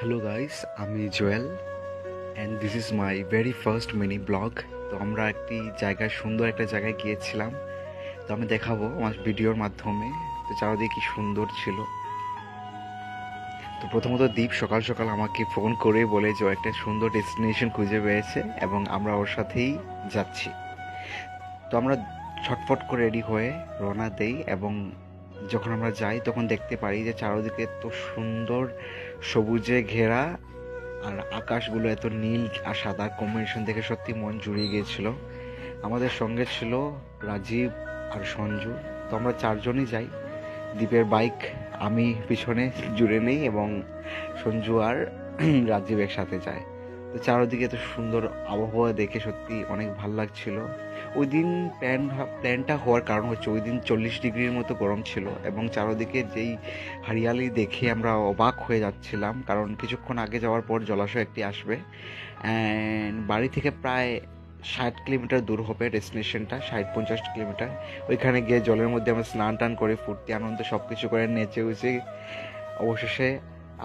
Hello guys, আমি Joel and this is my very first mini blog. তো আমরা সুন্দর একটা জায়গায় গিয়েছিলাম। তো আমি দেখাবো আমার ভিডিওর মাধ্যমে। তো চারিদিকে কি সুন্দর ছিল। তো প্রথমত দীপ সকাল সকাল আমাকে ফোন করে বলে যে ও একটা সুন্দর ডেস্টিনেশন খুঁজে পেয়েছে এবং আমরা ওর সাথেই যাচ্ছি। তো আমরা ছটফট করে রেডি হয়ে রওনা দেই এবং যখন আমরা যাই তখন দেখতে পারি যে চারিদিকে এত সুন্দর সবুজে ঘেরা, আর আকাশগুলো এত নীল আর সাদা কম্বিনেশন দেখে সত্যি মন জুড়িয়ে গিয়েছিল। আমাদের সঙ্গে ছিল রাজীব আর সঞ্জু। তো আমরা চারজনই যাই। দ্বীপের বাইক আমি পিছনে জুড়ে নেই এবং সঞ্জু আর রাজীব একসাথে যায়। তো চারদিকে এত সুন্দর আবহাওয়া দেখে সত্যি অনেক ভাল লাগছিল। ওই দিন প্ল্যানটা হওয়ার কারণ হচ্ছে ওই দিন 40 ডিগ্রির মতো গরম ছিল এবং চারদিকে যেই হরিয়ালি দেখে আমরা অবাক হয়ে যাচ্ছিলাম, কারণ কিছুক্ষণ আগে যাওয়ার পর জলাশয় একটি আসবে। অ্যান্ড বাড়ি থেকে প্রায় 60 কিলোমিটার দূর হবে ডেস্টিনেশনটা, 50 কিলোমিটার। ওইখানে গিয়ে জলের মধ্যে আমরা স্নান টান করে ফুর্তি আনন্দ সব কিছু করে নেচে উচে অবশেষে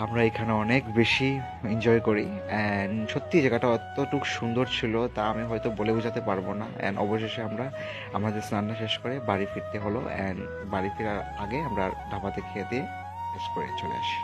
আমরা এখানে অনেক বেশি এনজয় করি। অ্যান্ড সত্যি জায়গাটা অতটুকু সুন্দর ছিল তা আমি হয়তো বলে বোঝাতে পারবো না। অ্যান্ড অবশেষে আমরা আমাদের স্নানটা শেষ করে বাড়ি ফিরতে হলো। অ্যান্ড বাড়ি ফেরার আগে আমরা ধাবাতে খেয়ে দিয়ে শেষ করে চলে আসি।